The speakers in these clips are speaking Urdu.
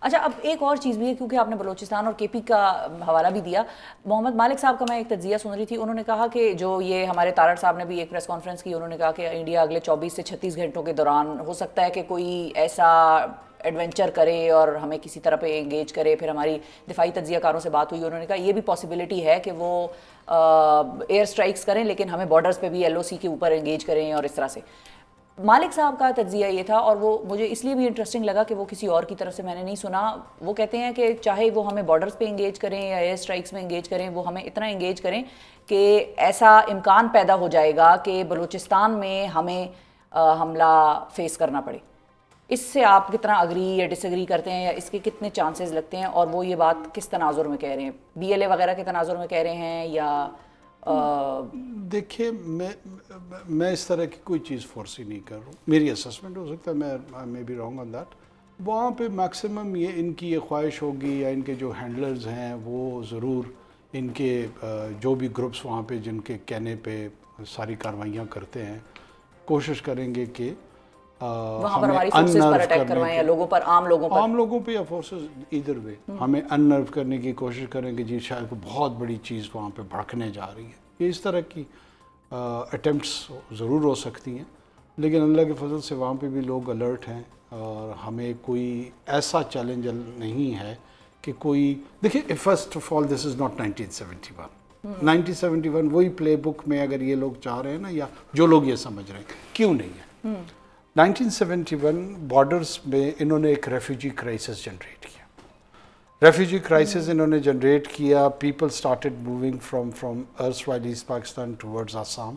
اچھا اب ایک اور چیز بھی ہے، کیونکہ آپ نے بلوچستان اور کے پی کا حوالہ بھی دیا، محمد مالک صاحب کا میں ایک تجزیہ سن رہی تھی، انہوں نے کہا کہ جو یہ ہمارے تارڑ صاحب نے بھی ایک پریس کانفرنس کی، انہوں نے کہا کہ انڈیا اگلے 24 سے 36 گھنٹوں کے دوران ہو سکتا ہے کہ کوئی ایسا ایڈونچر کرے اور ہمیں کسی طرح پہ انگیج کرے. پھر ہماری دفاعی تجزیہ کاروں سے بات ہوئی، انہوں نے کہا یہ بھی پاسبلٹی ہے کہ وہ ایئر اسٹرائکس کریں لیکن ہمیں بارڈرز پہ بھی ایل او سی کے اوپر انگیج کریں اور اس طرح سے. مالک صاحب کا تجزیہ یہ تھا، اور وہ مجھے اس لیے بھی انٹرسٹنگ لگا کہ وہ کسی اور کی طرف سے میں نے نہیں سنا. وہ کہتے ہیں کہ چاہے وہ ہمیں بارڈرز پہ انگیج کریں یا ایئر اسٹرائکس میں انگیج کریں، وہ ہمیں اتنا انگیج کریں کہ ایسا امکان پیدا ہو جائے گا کہ بلوچستان میں ہمیں حملہ فیس کرنا پڑے. اس سے آپ کتنا اگری یا ڈس ایگری کرتے ہیں، یا اس کے کتنے چانسز لگتے ہیں، اور وہ یہ بات کس تناظر میں کہہ رہے ہیں؟ بی ایل اے وغیرہ کے تناظر میں کہہ رہے ہیں یا دیکھیے میں اس طرح کی کوئی چیز فورسی نہیں کر رہا ہوں. میری اسسمنٹ ہو سکتا ہے میں بی رانگ آن دیٹ. وہاں پہ میکسیمم یہ ان کی یہ خواہش ہوگی، یا ان کے جو ہینڈلرز ہیں وہ ضرور ان کے جو بھی گروپس وہاں پہ جن کے کہنے پہ ساری کارروائیاں کرتے ہیں، کوشش کریں گے کہ وہاں پر ہمیں ہماری فورسز پر اننرو اٹیک کرنے کروائیں، کے، یا لوگوں پر، عام لوگوں پہ یا فورسز ادھر وے ہمیں اننرو کرنے کی کوشش کریں گے. جی شاید کوئی بہت بڑی چیز وہاں پہ بھڑکنے جا رہی ہے. یہ اس طرح کی اٹیمپٹس ضرور ہو سکتی ہیں، لیکن اللہ کے فضل سے وہاں پہ بھی لوگ الرٹ ہیں، اور ہمیں کوئی ایسا چیلنج نہیں ہے کہ کوئی. دیکھیے first of all this is not 1971. 1971 وہی پلے بک میں اگر یہ لوگ چاہ رہے ہیں نا، یا جو لوگ یہ سمجھ رہے ہیں، کیوں نہیں ہے. 1971 بارڈرز میں انہوں نے ایک ریفیوجی کرائسس جنریٹ کیا. ریفیوجی کرائسس انہوں نے جنریٹ کیا. People started moving from erstwhile east Pakistan towards Assam.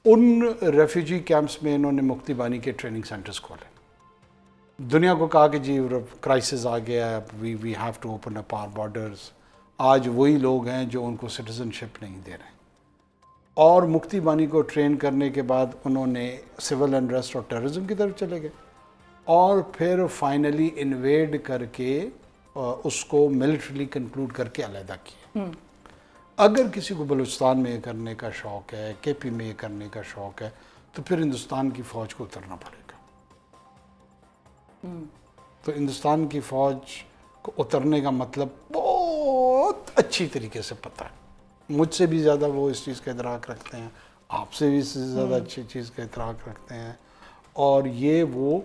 ان ریفیوجی کیمپس میں انہوں نے مکتی بانی کے ٹریننگ سینٹرز کھولے. دنیا کو کہا کہ جی کرائسس آ گیا ہے، we have to open up our borders. آج وہی لوگ ہیں جو ان کو سٹیزن شپ نہیں دے رہے ہیں. اور مکتی بانی کو ٹرین کرنے کے بعد انہوں نے سول انریسٹ اور ٹیررزم کی طرف چلے گئے، اور پھر فائنلی انویڈ کر کے اس کو ملٹریلی کنکلوڈ کر کے علیحدہ کیا. اگر کسی کو بلوچستان میں یہ کرنے کا شوق ہے، کے پی میں یہ کرنے کا شوق ہے، تو پھر ہندوستان کی فوج کو اترنا پڑے گا. تو ہندوستان کی فوج کو اترنے کا مطلب بہت اچھی طریقے سے پتہ ہے. مجھ سے بھی زیادہ وہ اس چیز کا ادراک رکھتے ہیں، آپ سے بھی اس سے زیادہ اچھی چیز کا ادراک رکھتے ہیں. اور یہ وہ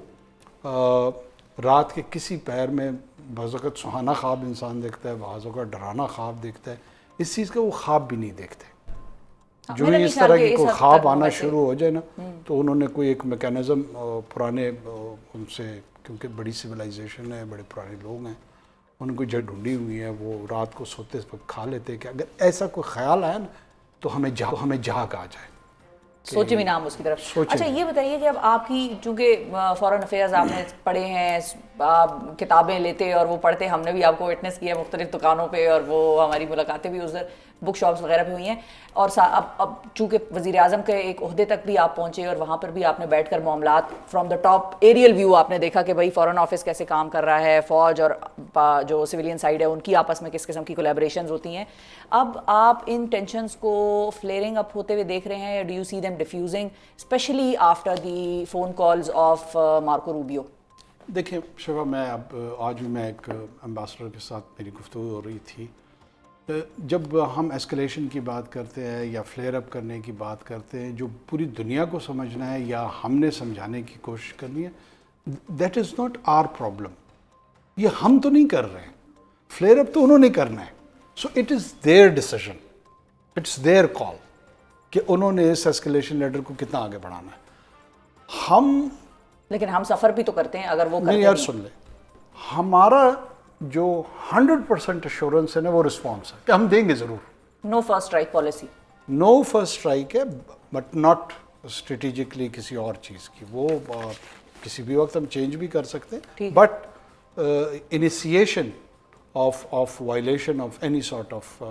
رات کے کسی پہر میں بعض اوقات سہانا خواب انسان دیکھتا ہے، بعض اوقات ڈرانا خواب دیکھتا ہے. اس چیز کا وہ خواب بھی نہیں دیکھتے. جو ہی اس طرح کی کوئی خواب آنا شروع ہو جائے نا، تو انہوں نے کوئی ایک میکینزم پرانے ان سے، کیونکہ بڑی سویلائزیشن ہے، بڑے پرانے لوگ ہیں، ان کو جڑ ڈھونڈی ہوئی ہے. وہ رات کو سوتے وقت کھا لیتے کہ اگر ایسا کوئی خیال آیا نا تو ہمیں جھاگ آ جائے. سوچے بھی نام اس کی طرف. اچھا یہ بتائیے کہ اب آپ کی چونکہ فارن افیئرز آپ نے پڑھے ہیں، آپ کتابیں لیتے اور وہ پڑھتے، ہم نے بھی آپ کو وٹنس کیا مختلف دکانوں پہ، اور وہ ہماری ملاقاتیں بھی ادھر بک شاپس وغیرہ پہ ہوئی ہیں. اور اب چونکہ وزیر اعظم کے ایک عہدے تک بھی آپ پہنچے، اور وہاں پر بھی آپ نے بیٹھ کر معاملات from the top aerial view آپ نے دیکھا کہ بھائی فارن آفس کیسے کام کر رہا ہے، فوج اور جو سویلین سائڈ ہے ان کی آپس میں کس قسم کی کولیبریشنز ہوتی ہیں. اب آپ ان ٹینشنز کو فلیئرنگ اپ ہوتے ہوئے دیکھ رہے ہیں، do you see them defusing especially after the phone calls of Marco Rubio? دیکھیں شفا، میں اب آج بھی میں ایک امبیسڈر کے ساتھ میری گفتگو ہو رہی تھی. جب ہم ایسکلیشن کی بات کرتے ہیں یا فلیئر اپ کرنے کی بات کرتے ہیں، جو پوری دنیا کو سمجھنا ہے یا ہم نے سمجھانے کی کوشش کرنی ہے، that is not our problem. یہ ہم تو نہیں کر رہے ہیں، فلیئر اپ تو انہوں نے کرنا ہے. So it is their decision, it's their call کہ انہوں نے اس ایسکلیشن لیڈر کو کتنا آگے بڑھانا ہے. لیکن ہم سفر بھی تو کرتے ہیں اگر وہ کرتے نہیں یار سن لیں، ہمارا جو 100% ایشورنس ہے نا، وہ رسپانس ہے کہ ہم دیں گے ضرور. No first strike policy, no first strike ہے، بٹ ناٹ اسٹریٹجکلی کسی اور چیز کی. وہ کسی بھی وقت ہم چینج بھی کر سکتے ہیں، but initiation of violation of any sort of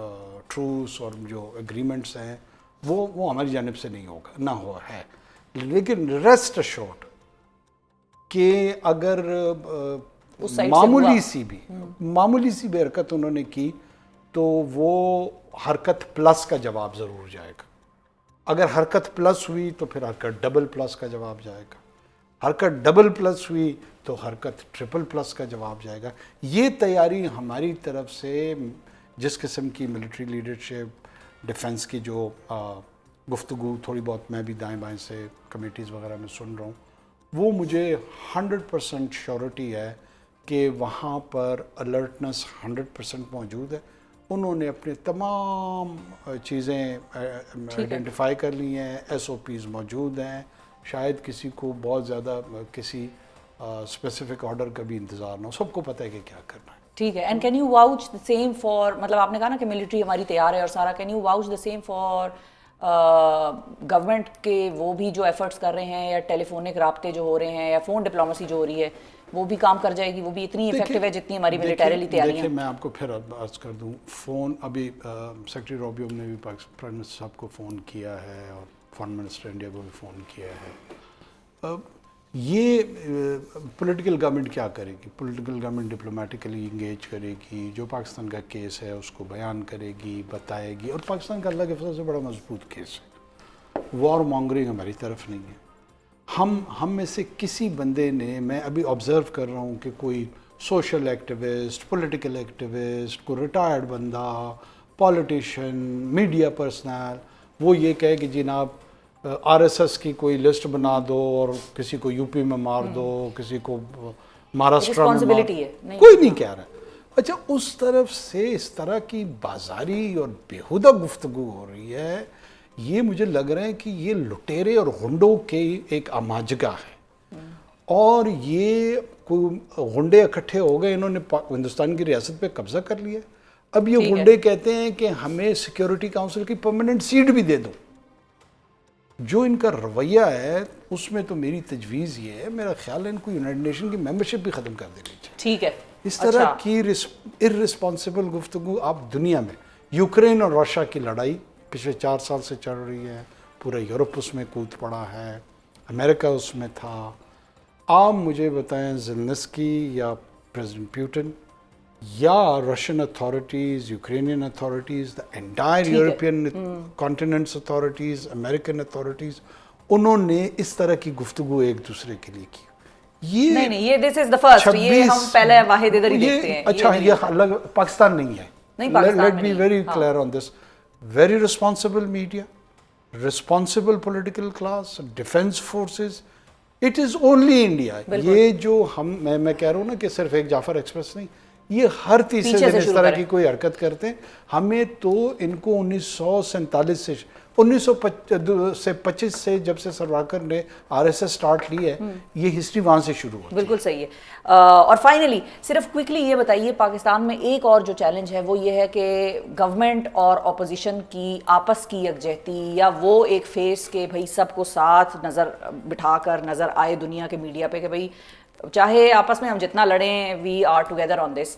truce اور جو اگریمنٹس ہیں وہ ہماری جانب سے نہیں ہوگا، نہ ہوا ہے. لیکن ریسٹ ایشورڈ کہ اگر معمولی سی بھی حرکت انہوں نے کی تو وہ حرکت پلس کا جواب ضرور جائے گا. اگر حرکت پلس ہوئی تو پھر حرکت ڈبل پلس کا جواب جائے گا. حرکت ڈبل پلس ہوئی تو حرکت ٹرپل پلس کا جواب جائے گا. یہ تیاری ہماری طرف سے جس قسم کی ملٹری لیڈرشپ ڈیفنس کی جو گفتگو تھوڑی بہت میں بھی دائیں بائیں سے کمیٹیز وغیرہ میں سن رہا ہوں, وہ مجھے 100% شیورٹی ہے کہ وہاں پر الرٹنس 100% موجود ہے. انہوں نے اپنے تمام چیزیں آئیڈینٹیفائی کر لی ہیں, ایس او پیز موجود ہیں. شاید کسی کو بہت زیادہ کسی اسپیسیفک آرڈر کا بھی انتظار نہ ہو, سب کو پتہ ہے کہ کیا کرنا ہے. ٹھیک ہے. And can you watch the same for, مطلب آپ نے کہا نا کہ ملٹری ہماری تیار ہے اور سارا, can you watch the same for government کے وہ بھی جو ایفرٹس کر رہے ہیں, یا ٹیلی فونک رابطے جو ہو رہے ہیں, یا فون ڈپلومیسی جو ہو رہی ہے, وہ بھی کام کر جائے گی, وہ بھی اتنی افیکٹو ہے جتنی ہماری ملیٹریلی تیاریاں. دیکھیں میں آپ کو پھر عرض کر دوں, فون ابھی سیکرٹری روبیو نے بھی پرائم منسٹر صاحب کو فون کیا ہے اور فارن منسٹر انڈیا کو بھی فون کیا ہے. یہ پولیٹیکل گورنمنٹ کیا کرے گی؟ پولیٹیکل گورنمنٹ ڈپلومیٹیکلی انگیج کرے گی, جو پاکستان کا کیس ہے اس کو بیان کرے گی, بتائے گی. اور پاکستان کا اللہ کے فضل سے بڑا مضبوط کیس ہے, وار مانگرنگ ہماری طرف نہیں ہے. ہم میں سے کسی بندے نے, میں ابھی آبزرو کر رہا ہوں کہ کوئی سوشل ایکٹیوسٹ, پولیٹیکل ایکٹیوسٹ, کوئی ریٹائرڈ بندہ, پولیٹیشین, میڈیا پرسنل, وہ یہ کہے کہ جناب آر ایس ایس کی کوئی لسٹ بنا دو اور کسی کو یو پی میں مار دو, کسی کو مہاراشٹر میں مار دو, کوئی نہیں کہہ رہا. اچھا, اس طرف سے اس طرح کی بازاری اور بیہودہ گفتگو ہو رہی ہے. یہ مجھے لگ رہا ہے کہ یہ لٹیرے اور غنڈوں کے ایک اماجگا ہے, اور یہ کوئی غنڈے اکٹھے ہو گئے, انہوں نے ہندوستان کی ریاست پہ قبضہ کر لیا. اب یہ غنڈے کہتے ہیں کہ ہمیں سیکیورٹی کاؤنسل کی پرماننٹ سیٹ بھی دے دو. جو ان کا رویہ ہے اس میں تو میری تجویز یہ ہے, میرا خیال ہے ان کو یونائٹڈ نیشن کی ممبرشپ بھی ختم کر دینی چاہیے. ٹھیک ہے. اس طرح کی ارسپانسبل گفتگو آپ دنیا میں, یوکرین اور رشیا کی لڑائی پچھلے 4 سال سے چل رہی ہے, پورا یورپ اس میں کود پڑا ہے, امریکہ اس میں تھا. آپ مجھے بتائیں زیلنسکی یا پریزیڈنٹ پیوٹن یا Russian authorities, Ukrainian authorities, the entire European continents authorities, American authorities, انہوں نے اس طرح کی گفتگو ایک دوسرے کے لیے کی. نہیں نہیں, یہ دس از دا فرسٹ, یہ ہم پہلے واحد ادھر ہی دیکھتے ہیں. اچھا, یہ الگ پاکستان نہیں ہے. Let be very clear on this. Very responsible media, responsible political class, defence forces, it is only India. یہ جو میں کہہ رہا ہوں نا کہ صرف ایک جعفر ایکسپریس نہیں, یہ ہر تیسرے دن اس طرح کی کوئی حرکت کرتے ہیں. ہمیں تو ان کو 1925 سے جب سے سروارکر نے آر ایس ایس سٹارٹ لی ہے, یہ ہسٹری وہاں سے شروع ہوئی. بالکل صحیح ہے. اور فائنلی صرف کوئکلی یہ بتائیے, پاکستان میں ایک اور جو چیلنج ہے وہ یہ ہے کہ گورنمنٹ اور اپوزیشن کی آپس کی یکجہتی, یا وہ ایک فیس کہ بھائی سب کو ساتھ نظر بٹھا کر نظر آئے دنیا کے میڈیا پہ کہ بھائی چاہے آپس میں ہم جتنا لڑیں, وی آر ٹوگیدر آن دس,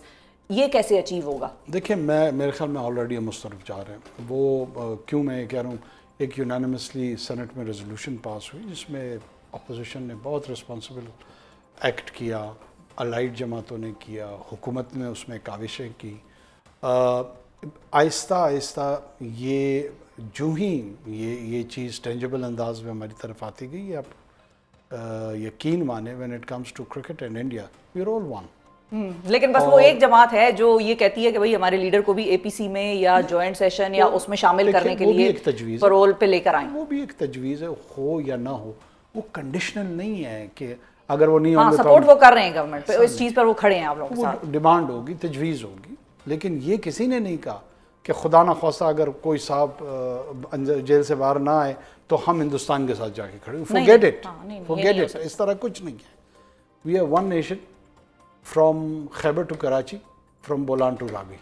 یہ کیسے اچیو ہوگا؟ دیکھیں میرے خیال میں آلریڈی ہم اس طرف جا رہے ہیں. وہ کیوں میں کہہ رہا ہوں, ایک یونانیمسلی سینٹ میں ریزولوشن پاس ہوئی جس میں اپوزیشن نے بہت رسپانسبل ایکٹ کیا, الائڈ جماعتوں نے کیا, حکومت نے اس میں کاوشیں کی. آہستہ آہستہ یہ جو ہی یہ چیز ٹینجیبل انداز میں ہماری طرف آتی گئی, آپ یقین مانے when it comes to cricket and India we are all one. لیکن بس وہ ایک جماعت ہے جو یہ کہتی ہے کہ بھائی ہمارے لیڈر کو بھی اے پی سی میں یا جوائنٹ سیشن یا اس میں شامل کرنے کے لیے پرول پہ لے کر آئیں. وہ بھی ایک تجویز ہے, ہو یا نہ ہو, وہ کنڈیشنل نہیں ہے کہ اگر وہ نہیں ہوں گے. سپورٹ وہ کر رہے ہیں گورنمنٹ پہ, اس چیز پر وہ کھڑے ہیں آپ لوگوں کے ساتھ. ڈیمانڈ ہوگی, تجویز ہوگی, لیکن یہ کسی نے نہیں کہا کہ خدا نہ خواستہ اگر کوئی صاحب جیل سے باہر نہ آئے تو ہم ہندوستان کے ساتھ جا کے کھڑے. forget it, اس طرح کچھ نہیں ہے. we are one nation from Khyber to Karachi, from Bolan to Ravi.